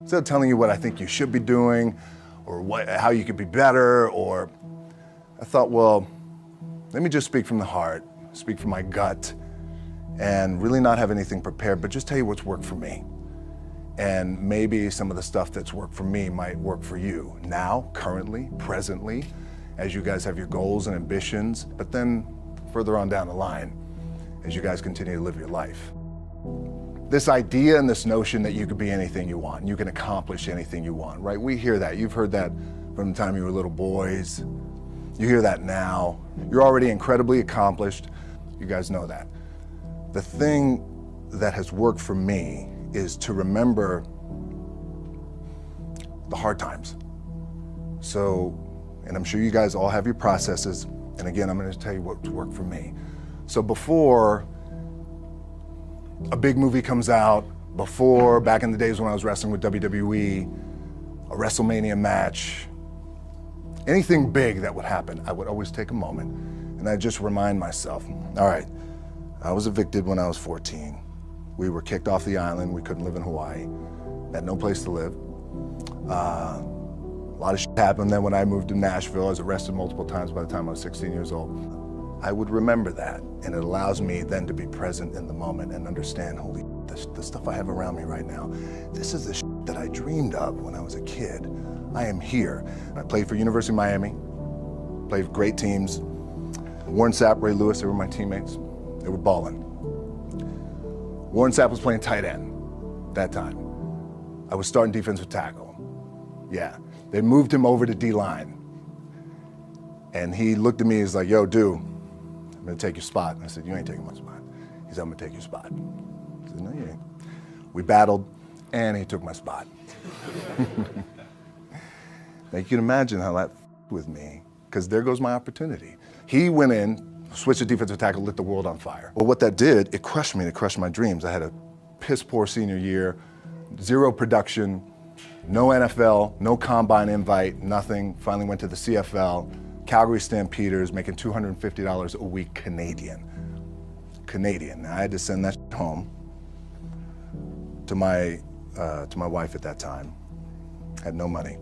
Instead of telling you what I think you should be doing or how you could be better, I thought, well, let me just speak from the heart, speak from my gut, and really not have anything prepared, but just tell you what's worked for me. And maybe some of the stuff that's worked for me might work for you now, currently, presently, as you guys have your goals and ambitions, but then further on down the line, as you guys continue to live your life. This idea and this notion that you could be anything you want, you can accomplish anything you want, right? We hear that. You've heard that from the time you were little boys. You hear that now. You're already incredibly accomplished. You guys know that. The thing that has worked for me is to remember the hard times. So, and I'm sure you guys all have your processes, and again, I'm gonna tell you what's worked for me. So before a big movie comes out, before, back in the days when I was wrestling with WWE, a WrestleMania match, anything big that would happen, I would always take a moment and I'd just remind myself, all right, I was evicted when I was 14. We were kicked off the island. We couldn't live in Hawaii. Had no place to live. A lot of shit happened then when I moved to Nashville. I was arrested multiple times by the time I was 16 years old. I would remember that, and it allows me then to be present in the moment and understand, holy shit, the stuff I have around me right now, this is the shit that I dreamed of when I was a kid. I am here. I played for University of Miami, played for great teams. Warren Sapp, Ray Lewis, they were my teammates. They were balling. Warren Sapp was playing tight end that time. I was starting defensive tackle. Yeah, they moved him over to D-line. And he looked at me, he's like, yo, dude, I'm gonna take your spot. And I said, you ain't taking my spot. He said, I'm gonna take your spot. I said, no, you ain't. We battled, and he took my spot. Now you can imagine how that with me, because there goes my opportunity. He went in, switched to defensive tackle, lit the world on fire. Well, what that did, it crushed me, it crushed my dreams. I had a piss poor senior year, zero production, no NFL, no combine invite, nothing. Finally went to the CFL, Calgary Stampeders, making $250 a week Canadian. Now I had to send that home to my wife at that time. Had no money.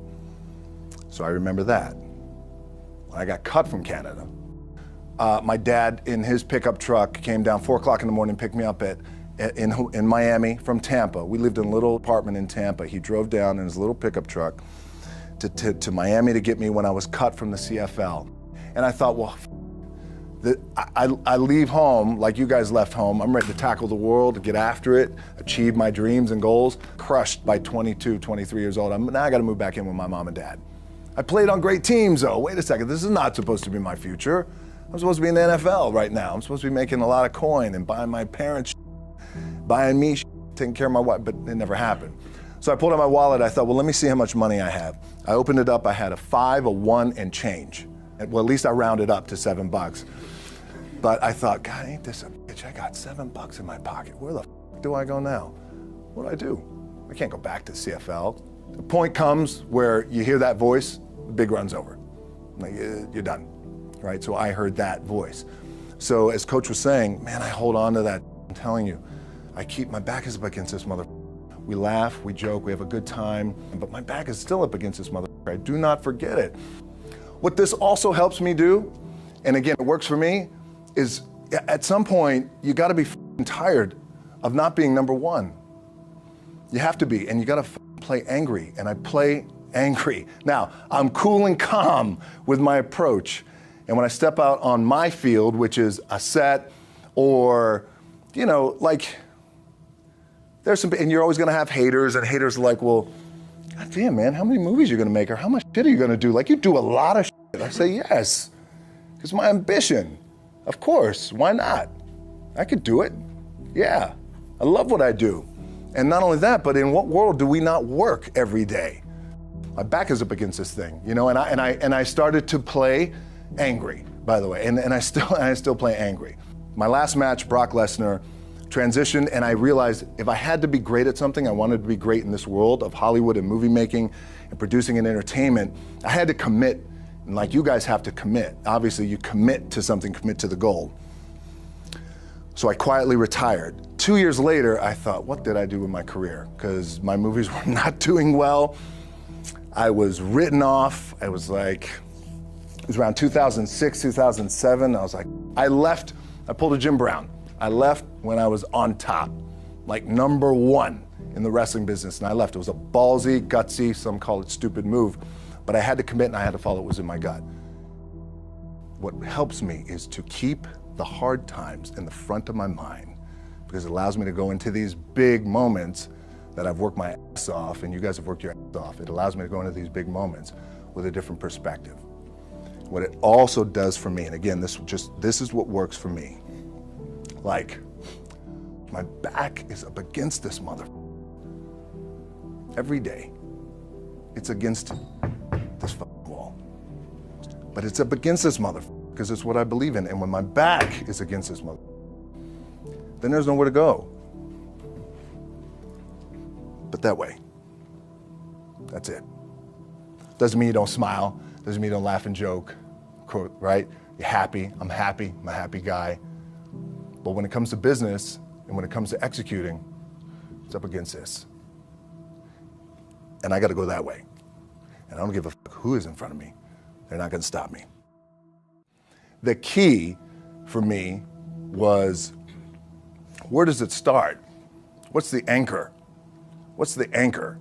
So I remember that. When I got cut from Canada, my dad in his pickup truck came down 4 o'clock in the morning, picked me up in Miami from Tampa. We lived in a little apartment in Tampa. He drove down in his little pickup truck to Miami to get me when I was cut from the CFL. And I thought, well, I leave home like you guys left home. I'm ready to tackle the world, to get after it, achieve my dreams and goals. Crushed by 22, 23 years old. Now I gotta move back in with my mom and dad. I played on great teams though. Wait a second, this is not supposed to be my future. I'm supposed to be in the NFL right now. I'm supposed to be making a lot of coin and buying my parents, buying me, taking care of my wife, but it never happened. So I pulled out my wallet, I thought, well, let me see how much money I have. I opened it up, I had a 5, a 1, and change. Well, at least I rounded up to $7. But I thought, God, ain't this a bitch? I got $7 in my pocket. Where the f do I go now? What do I do? I can't go back to CFL. The point comes where you hear that voice, the big run's over. Like, you're done, right? So I heard that voice. So as Coach was saying, man, I hold on to that. I'm telling you, I keep my back is up against this mother. We laugh, we joke, we have a good time, but my back is still up against this mother. I do not forget it. What this also helps me do, and again, it works for me, is at some point, you gotta be tired of not being number one. You have to be, and you gotta play angry, and I play angry. Now, I'm cool and calm with my approach, and when I step out on my field, which is a set, or, you know, like, there's some, and you're always gonna have haters, and haters are like, well, God damn, man, how many movies are you gonna make, or how much shit are you gonna do? Like, you do a lot of shit. I say, yes, it's my ambition. Of course, why not? I could do it, yeah. I love what I do. And not only that, but in what world do we not work every day? My back is up against this thing, you know, and I started to play angry, by the way, and I still play angry. My last match, Brock Lesnar, transitioned, and I realized if I had to be great at something, I wanted to be great in this world of Hollywood and movie making and producing and entertainment, I had to commit, and like you guys have to commit. Obviously, you commit to something, commit to the goal. So I quietly retired. 2 years later, I thought, what did I do with my career? Because my movies were not doing well. I was written off. I was like, it was around 2006, 2007. I was like, I left, I pulled a Jim Brown. I left when I was on top, like #1 in the wrestling business, and I left. It was a ballsy, gutsy, some call it stupid move, but I had to commit and I had to follow what was in my gut. What helps me is to keep the hard times in the front of my mind, because it allows me to go into these big moments that I've worked my ass off, and you guys have worked your ass off. It allows me to go into these big moments with a different perspective. What it also does for me, and again, this is what works for me. Like, my back is up against this mother. Every day, it's against this wall. But it's up against this mother, because it's what I believe in. And when my back is against this mother, then there's nowhere to go. But that way. That's it. Doesn't mean you don't smile. Doesn't mean you don't laugh and joke, right? You're happy. I'm a happy guy. But when it comes to business and when it comes to executing, it's up against this. And I got to go that way. And I don't give a fuck who is in front of me. They're not going to stop me. The key for me was, where does it start? What's the anchor? What's the anchor?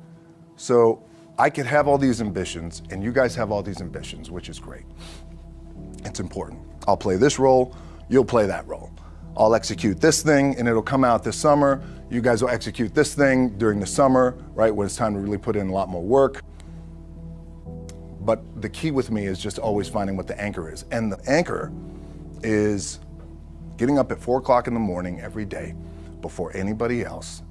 So I could have all these ambitions, and you guys have all these ambitions, which is great. It's important. I'll play this role, you'll play that role. I'll execute this thing, and it'll come out this summer. You guys will execute this thing during the summer, right, when it's time to really put in a lot more work. But the key with me is just always finding what the anchor is. And the anchor is getting up at 4 o'clock in the morning every day before anybody else,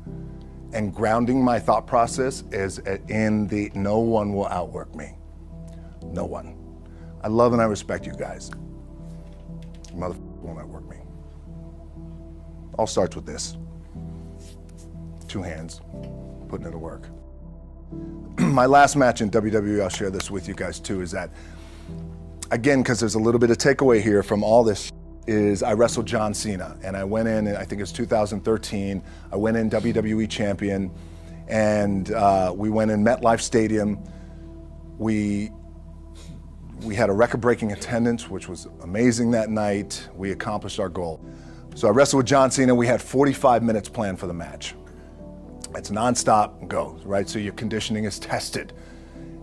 and grounding my thought process is in the no one will outwork me. No one. I love and I respect you guys. Motherfucker won't outwork me. All starts with this. 2 hands, putting it to work. My last match in WWE, I'll share this with you guys too, is that, again, because there's a little bit of takeaway here from all this, is I wrestled John Cena, and I went in, I think it was 2013, I went in WWE champion, and we went in MetLife Stadium. We had a record-breaking attendance, which was amazing that night. We accomplished our goal. So I wrestled with John Cena. We had 45 minutes planned for the match. It's nonstop go, right? So your conditioning is tested.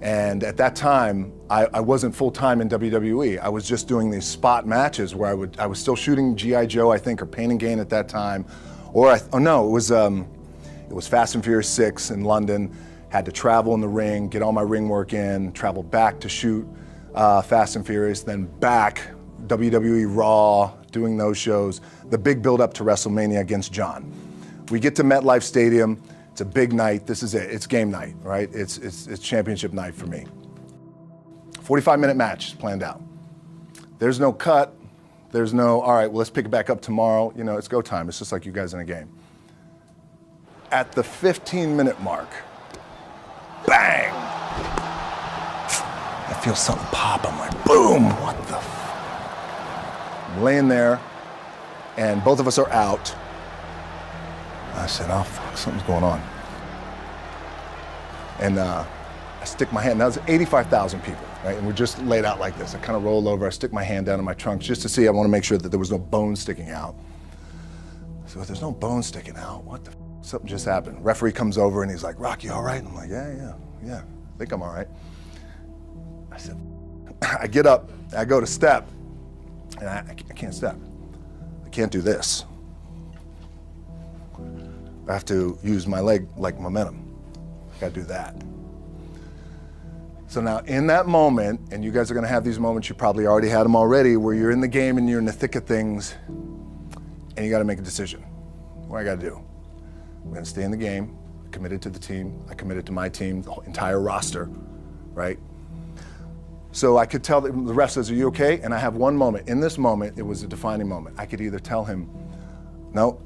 And at that time, I wasn't full-time in WWE. I was just doing these spot matches where I was still shooting G.I. Joe, I think, or Pain and Gain at that time. It was Fast and Furious 6 in London. Had to travel in the ring, get all my ring work in, travel back to shoot Fast and Furious, then back, WWE Raw, doing those shows. The big build-up to WrestleMania against John. We get to MetLife Stadium. It's a big night. This is it. It's game night, right? It's championship night for me. 45-minute match planned out. There's no cut. There's no, all right, well, let's pick it back up tomorrow. You know, it's go time. It's just like you guys in a game. At the 15-minute mark, bang! I feel something pop. I'm like, boom, what the I'm laying there, and both of us are out. I said, oh, fuck, something's going on. And I stick my hand, that was 85,000 people, right? And we're just laid out like this. I kind of roll over, I stick my hand down in my trunk just to see, I want to make sure that there was no bone sticking out. So if there's no bone sticking out, what the f? Something just happened. Referee comes over and he's like, Rock, you all right? I'm like, yeah, I think I'm all right. I said, I get up, I go to step, and I can't step. I can't do this. I have to use my leg like momentum. I gotta do that. So now in that moment, and you guys are gonna have these moments, you probably already had them already, where you're in the game and you're in the thick of things, and you gotta make a decision. What I gotta do? I'm gonna stay in the game, committed to the team, I committed to my team, the whole entire roster, right? So I could tell the ref says, are you okay? And I have one moment. In this moment, it was a defining moment. I could either tell him, no,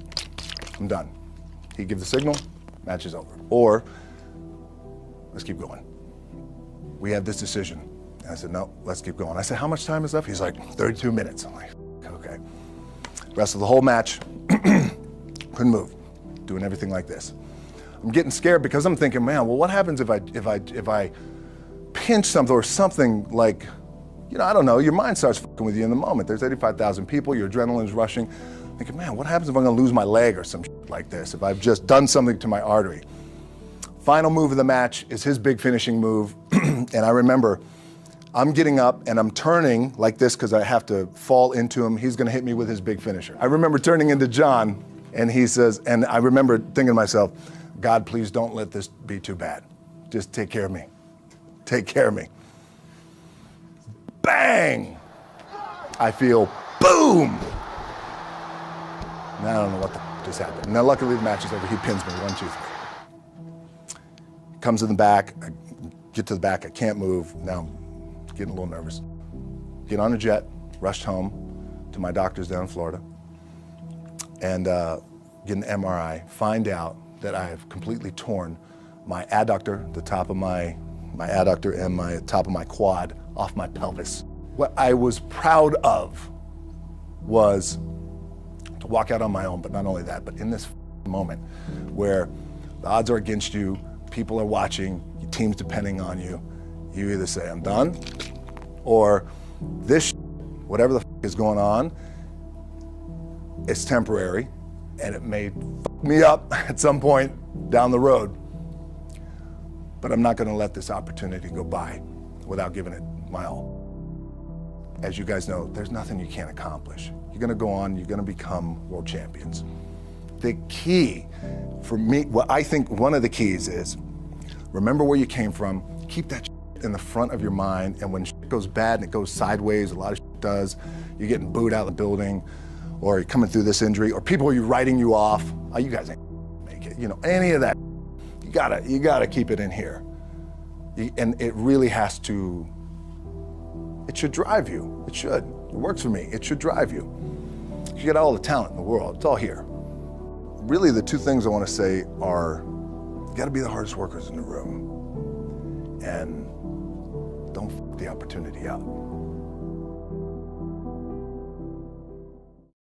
I'm done. He'd give the signal, match is over. Or, let's keep going. We have this decision. And I said, no, let's keep going. I said, how much time is left? He's like, 32 minutes. I'm like, okay. Rest of the whole match, couldn't move, doing everything like this. I'm getting scared because I'm thinking, man, well, what happens if I pinch something or something like, I don't know, your mind starts fucking with you in the moment. There's 85,000 people, your adrenaline's rushing. Thinking, man, what happens if I'm gonna lose my leg or some shit like this, if I've just done something to my artery? Final move of the match is his big finishing move. And I remember I'm getting up and I'm turning like this because I have to fall into him. He's gonna hit me with his big finisher. I remember turning into John and he says, and I remember thinking to myself, God, please don't let this be too bad. Just take care of me. Take care of me. Bang! I feel boom! Now I don't know what the just happened. Now luckily the match is over. He pins me, 1, 2, 3. Comes in the back, I get to the back, I can't move. Now I'm getting a little nervous. Get on a jet, rushed home to my doctor's down in Florida, and get an MRI, find out that I have completely torn my adductor, the top of my adductor and my top of my quad off my pelvis. What I was proud of was to walk out on my own, but not only that, but in this moment where the odds are against you, people are watching, your team's depending on you, you either say, I'm done, or this whatever the is going on, it's temporary, and it may fuck me up at some point down the road, but I'm not gonna let this opportunity go by without giving it my all. As you guys know, there's nothing you can't accomplish. You're gonna go on, you're gonna become world champions. The key for me, what I think one of the keys is, remember where you came from, keep that in the front of your mind, and when shit goes bad and it goes sideways, a lot of shit does, you're getting booed out of the building, or you're coming through this injury, or people are writing you off, oh, you guys ain't make it, any of that, you gotta keep it in here. And it really has to, it should drive you, it should. It works for me, it should drive you. You got all the talent in the world, it's all here. Really the two things I want to say are, you gotta be the hardest workers in the room, and don't f the opportunity up.